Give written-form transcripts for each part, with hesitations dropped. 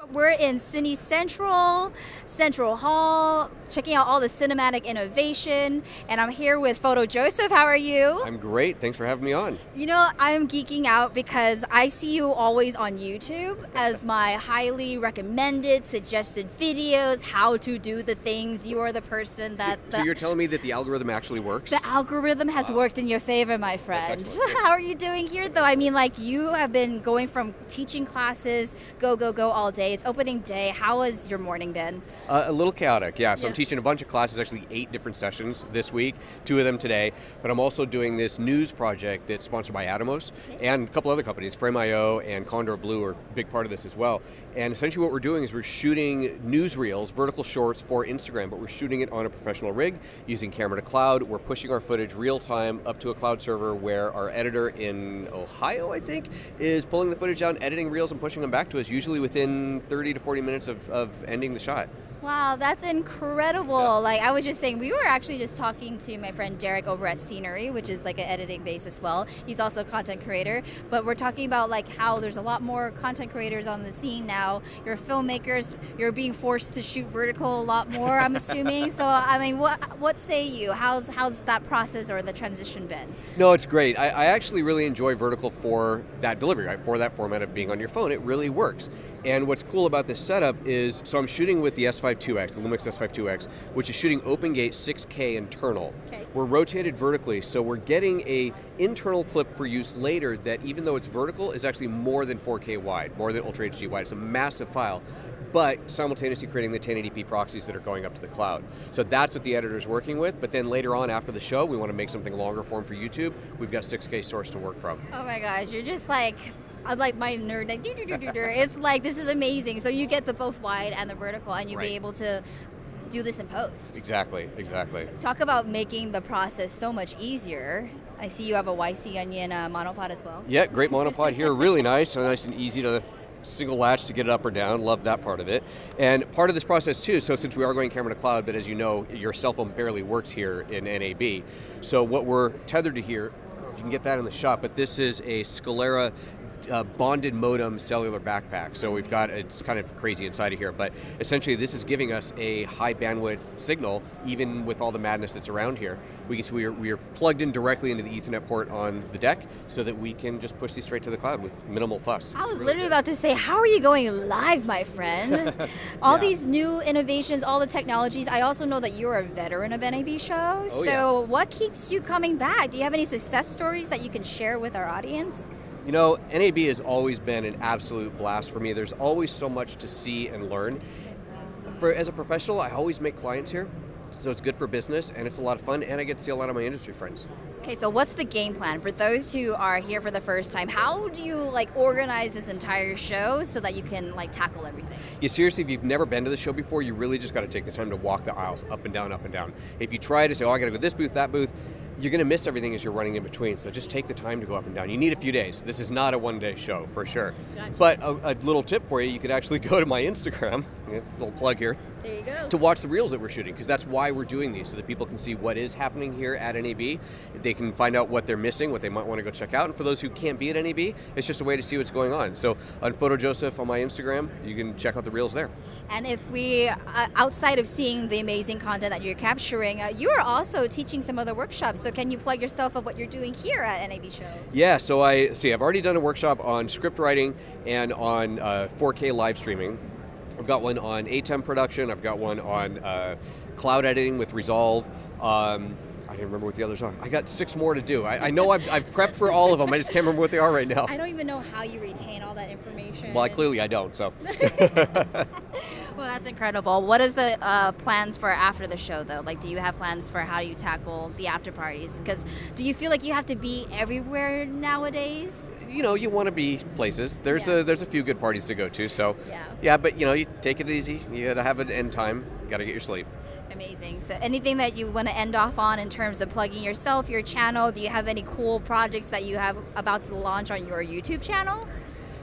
We're in Cine Central, Central Hall, checking out all the cinematic innovation, and I'm here with Photo Joseph. How are you? I'm great. Thanks for having me on. You know, I'm geeking out because I see you always on YouTube as my highly recommended, suggested videos, how to do the things. You are the person that... So you're telling me that the algorithm actually works? The algorithm has worked in your favor, my friend. That's How are you doing here, though? I mean, like, you have been going from teaching classes, go all day. It's opening day. How has your morning been? A little chaotic, yeah. So I'm teaching a bunch of classes, actually 8 different sessions this week, 2 of them today. But I'm also doing this news project that's sponsored by Atomos and a couple other companies. Frame.io and Condor Blue are a big part of this as well. And essentially what we're doing is we're shooting newsreels, vertical shorts for Instagram, but we're shooting it on a professional rig using camera to cloud. We're pushing our footage real time up to a cloud server where our editor in Ohio, I think, is pulling the footage down, editing reels and pushing them back to us, usually within 30 to 40 minutes of ending the shot. Wow, that's incredible. Yeah. Like I was just saying, we were actually just talking to my friend Derek over at Scenery, which is like an editing base as well. He's also a content creator, but we're talking about like how there's a lot more content creators on the scene now. You're filmmakers, you're being forced to shoot vertical a lot more, I'm assuming. So I mean, what say you? How's that process or the transition been? No, it's great. I actually really enjoy vertical for that delivery, right? For that format of being on your phone. It really works. And what's cool about this setup is, so I'm shooting with the S5 IIX, the Lumix S5 IIX, which is shooting OpenGate 6K internal. Okay. We're rotated vertically, so we're getting a internal clip for use later that, even though it's vertical, is actually more than 4K wide, more than Ultra HD wide. It's a massive file, but simultaneously creating the 1080p proxies that are going up to the cloud. So that's what the editor's working with, but then later on after the show, we want to make something longer form for YouTube. We've got 6K source to work from. Oh my gosh, you're just like... I'm like my nerd, like it's like, this is amazing. So you get the both wide and the vertical, and you'll be able to do this in post. Exactly. Talk about making the process so much easier. I see you have a YC Onion monopod as well. Yeah, great monopod here, really nice and easy to single latch to get it up or down. Love that part of it. And part of this process too, so since we are going camera to cloud, but as you know, your cell phone barely works here in NAB. So what we're tethered to here, I don't know if you can get that in the shot, but this is a Scalera bonded modem cellular backpack. So we've got, it's kind of crazy inside of here, but essentially this is giving us a high bandwidth signal, even with all the madness that's around here. We can see we are plugged in directly into the Ethernet port on the deck so that we can just push these straight to the cloud with minimal fuss. I was literally about to say, how are you going live, my friend? All these new innovations, all the technologies. I also know that you're a veteran of NAB Show. So what keeps you coming back? Do you have any success stories that you can share with our audience? You know, NAB has always been an absolute blast for me. There's always so much to see and learn. As a professional, I always make clients here, so it's good for business, and it's a lot of fun, and I get to see a lot of my industry friends. Okay, so what's the game plan for those who are here for the first time? How do you like organize this entire show so that you can like tackle everything? Yeah, seriously, if you've never been to the show before, you really just got to take the time to walk the aisles up and down, up and down. If you try to say, oh, I got to go this booth, that booth, you're going to miss everything as you're running in between. So just take the time to go up and down. You need a few days. This is not a one-day show, for sure. Gotcha. But a little tip for you could actually go to my Instagram, little plug here, there you go, to watch the reels that we're shooting, because that's why we're doing these, so that people can see what is happening here at NAB. They can find out what they're missing, what they might want to go check out. And for those who can't be at NAB, it's just a way to see what's going on. So on Photo Joseph on my Instagram, you can check out the reels there. And if we, outside of seeing the amazing content that you're capturing, you are also teaching some other workshops. So can you plug yourself of what you're doing here at NAB Show? Yeah, so I've already done a workshop on script writing and on 4K live streaming. I've got one on ATEM production. I've got one on cloud editing with Resolve. I don't remember what the others are. I got 6 more to do. I know I've prepped for all of them. I just can't remember what they are right now. I don't even know how you retain all that information. Well, clearly I don't, so. Well, that's incredible. What is the plans for after the show, though? Like, do you have plans for how do you tackle the after parties? Because do you feel like you have to be everywhere nowadays? You know, you want to be places. There's a few good parties to go to, so. Yeah, but you know, you take it easy. You got to have an end time. You got to get your sleep. Amazing. So anything that you want to end off on in terms of plugging yourself, your channel? Do you have any cool projects that you have about to launch on your YouTube channel?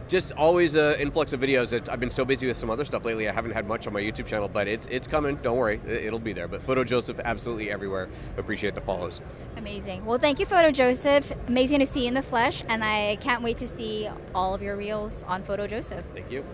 Just always an influx of videos. I've been so busy with some other stuff lately, I haven't had much on my YouTube channel, but it's coming. Don't worry. It'll be there. But Photo Joseph, absolutely everywhere. Appreciate the follows. Amazing. Well, thank you, Photo Joseph. Amazing to see you in the flesh, and I can't wait to see all of your reels on Photo Joseph. Thank you.